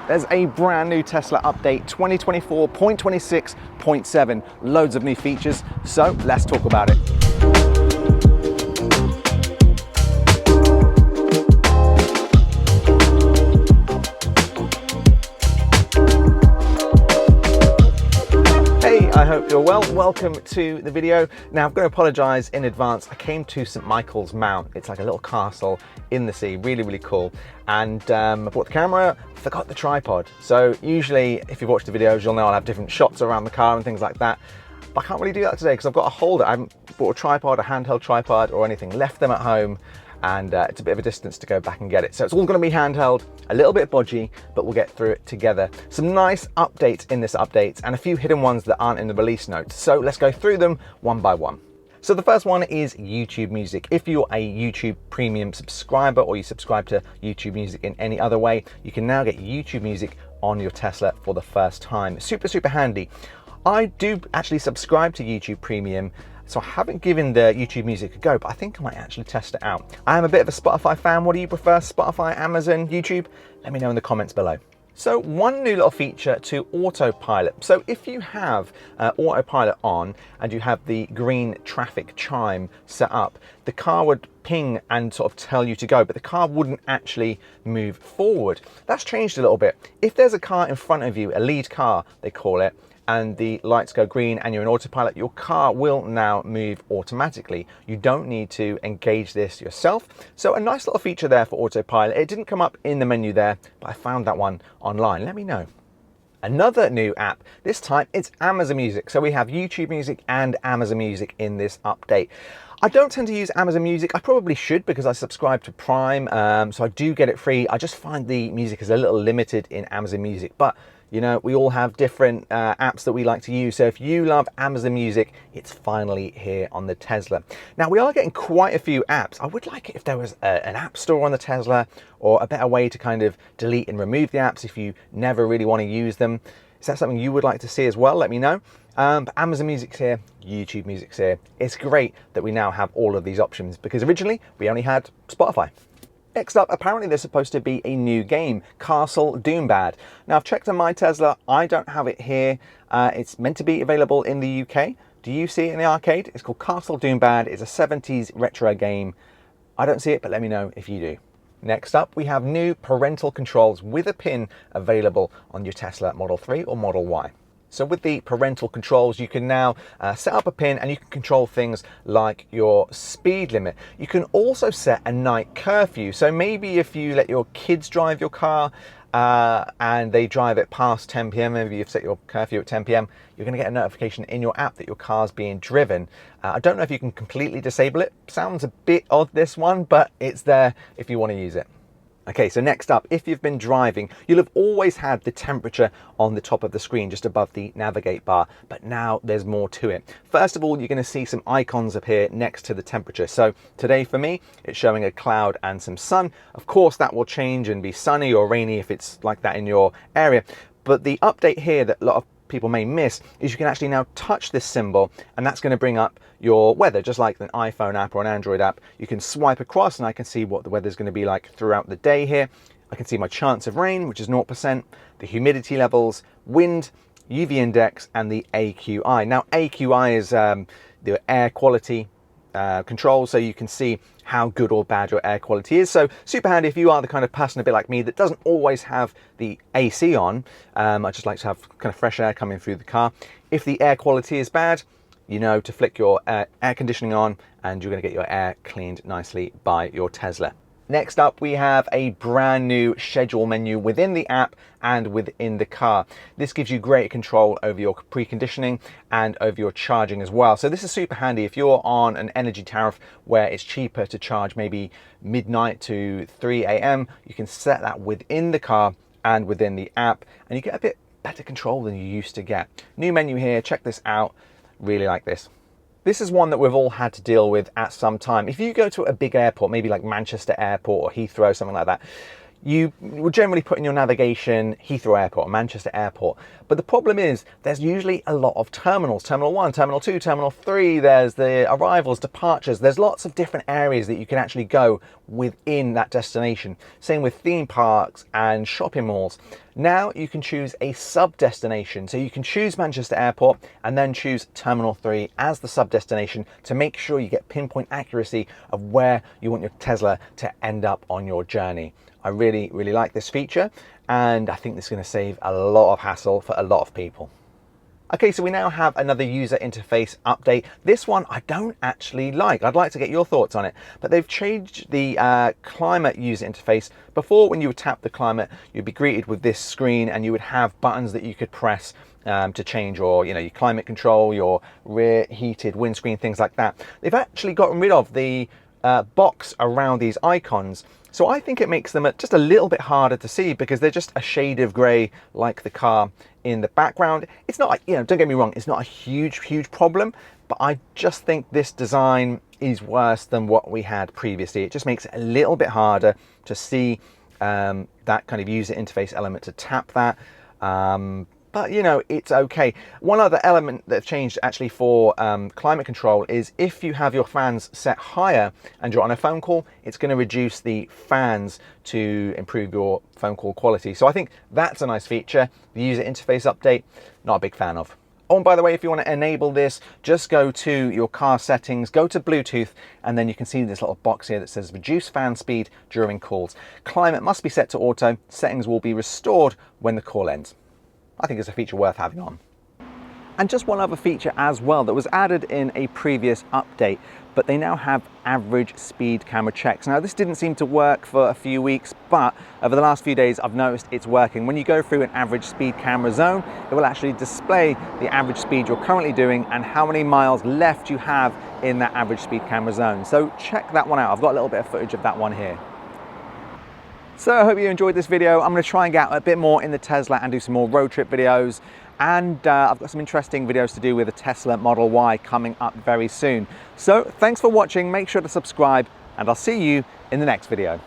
There's a brand new Tesla update 2024.26.7. Loads of new features, so let's talk about it. I hope you're well. Welcome to the video. Now I'm going to apologize in advance. I came to St. Michael's Mount. It's like a little castle in the sea, really cool. And I brought the camera, forgot the tripod. So usually if you've watched the videos, you'll know I'll have different shots around the car and things like that. But I can't really do that today because I've got a holder. I haven't bought a tripod, a handheld tripod or anything, left them at home. And it's a bit of a distance to go back and get it. So it's all going to be handheld, a little bit bodgy, but we'll get through it together. Some nice updates in this update and a few hidden ones that aren't in the release notes. So let's go through them one by one. So the first one is YouTube Music. If you're a YouTube Premium subscriber or you subscribe to YouTube Music in any other way, you can now get YouTube Music on your Tesla for the first time. Super handy. I do actually subscribe to YouTube Premium, so I haven't given the YouTube Music a go, but I think I might actually test it out. I am a bit of a Spotify fan. What do you prefer, Spotify, Amazon, YouTube? Let me know in the comments below. So one new little feature to autopilot. So if you have autopilot on and you have the green traffic chime set up, the car would ping and sort of tell you to go, but the car wouldn't actually move forward. That's changed a little bit. If there's a car in front of you, a lead car, they call it, and the lights go green and you're in autopilot, your car will now move automatically. You don't need to engage this yourself. So a nice little feature there for autopilot. It didn't come up in the menu there, but I found that one online. Let me know. Another new app, this time it's Amazon Music. So we have YouTube Music and Amazon Music in this update. I don't tend to use Amazon Music. I probably should because I subscribe to Prime, so I do get it free. I just find the music is a little limited in Amazon Music, but you know, we all have different apps that we like to use. So if you love Amazon Music, it's finally here on the Tesla. Now we are getting quite a few apps. I would like it if there was an app store on the Tesla or a better way to kind of delete and remove the apps if you never really want to use them. Is that something you would like to see as well? Let me know. But Amazon Music's here, YouTube Music's here. It's great that we now have all of these options because originally we only had Spotify. Next up, apparently there's supposed to be a new game, Castle Doombad. Now I've checked on my Tesla, I don't have it here. It's meant to be available in the UK. Do you see it in the arcade? It's called Castle Doombad. It's a 70s retro game. I don't see it, but let me know if you do. Next up, we have new parental controls with a pin available on your Tesla Model 3 or Model Y. So with the parental controls, you can now set up a pin and you can control things like your speed limit. You can also set a night curfew. So maybe if you let your kids drive your car and they drive it past 10 p.m, maybe you've set your curfew at 10 p.m, you're going to get a notification in your app that your car's being driven. I don't know if you can completely disable it. Sounds a bit odd, this one, but it's there if you want to use it. Okay, so next up, if you've been driving, you'll have always had the temperature on the top of the screen, just above the navigate bar, but now there's more to it. First of all, you're going to see some icons appear next to the temperature. So today for me, it's showing a cloud and some sun. Of course, that will change and be sunny or rainy if it's like that in your area. But the update here that a lot of people may miss is you can actually now touch this symbol and that's going to bring up your weather, just like an iPhone app or an Android app. You can swipe across and I can see what the weather's going to be like throughout the day here. I can see my chance of rain, which is 0%, the humidity levels, wind, UV index, and the AQI. Now AQI is the air quality control, so you can see how good or bad your air quality is. So super handy if you are the kind of person a bit like me that doesn't always have the AC on. I just like to have kind of fresh air coming through the car. If the air quality is bad, you know to flick your air conditioning on and you're going to get your air cleaned nicely by your Tesla. Next up, we have a brand new schedule menu within the app and within the car. This gives you great control over your preconditioning and over your charging as well. So this is super handy if you're on an energy tariff where it's cheaper to charge maybe midnight to 3 a.m. You can set that within the car and within the app and you get a bit better control than you used to get. New menu here, check this out. Really like this. This is one that we've all had to deal with at some time. If you go to a big airport, maybe like Manchester Airport or Heathrow, something like that, you will generally put in your navigation Heathrow Airport or Manchester Airport. But the problem is there's usually a lot of terminals. Terminal 1, Terminal 2, Terminal 3, there's the arrivals, departures. There's lots of different areas that you can actually go within that destination. Same with theme parks and shopping malls. Now you can choose a sub-destination. So you can choose Manchester Airport and then choose Terminal 3 as the sub-destination to make sure you get pinpoint accuracy of where you want your Tesla to end up on your journey. I really, really like this feature, and I think this is going to save a lot of hassle for a lot of people. Okay, so we now have another user interface update. This one I don't actually like. I'd like to get your thoughts on it, but they've changed the climate user interface. Before, when you would tap the climate, you'd be greeted with this screen and you would have buttons that you could press to change your climate control, your rear heated windscreen, things like that. They've actually gotten rid of the box around these icons. So I think it makes them just a little bit harder to see because they're just a shade of grey like the car in the background. It's not, don't get me wrong, it's not a huge problem, but I just think this design is worse than what we had previously. It just makes it a little bit harder to see that kind of user interface element, to tap that. But it's okay. One other element that's changed actually for climate control is if you have your fans set higher and you're on a phone call, it's going to reduce the fans to improve your phone call quality. So I think that's a nice feature. The user interface update, not a big fan of. Oh, and by the way, if you want to enable this, just go to your car settings, go to Bluetooth, and then you can see this little box here that says reduce fan speed during calls. Climate must be set to auto. Settings will be restored when the call ends. I think it's a feature worth having on. And just one other feature as well that was added in a previous update, but they now have average speed camera checks. Now this didn't seem to work for a few weeks, but over the last few days I've noticed it's working. When you go through an average speed camera zone, it will actually display the average speed you're currently doing and how many miles left you have in that average speed camera zone. So check that one out. I've got a little bit of footage of that one here. So I hope you enjoyed this video. I'm going to try and get a bit more in the Tesla and do some more road trip videos. And I've got some interesting videos to do with the Tesla Model Y coming up very soon. So thanks for watching. Make sure to subscribe and I'll see you in the next video.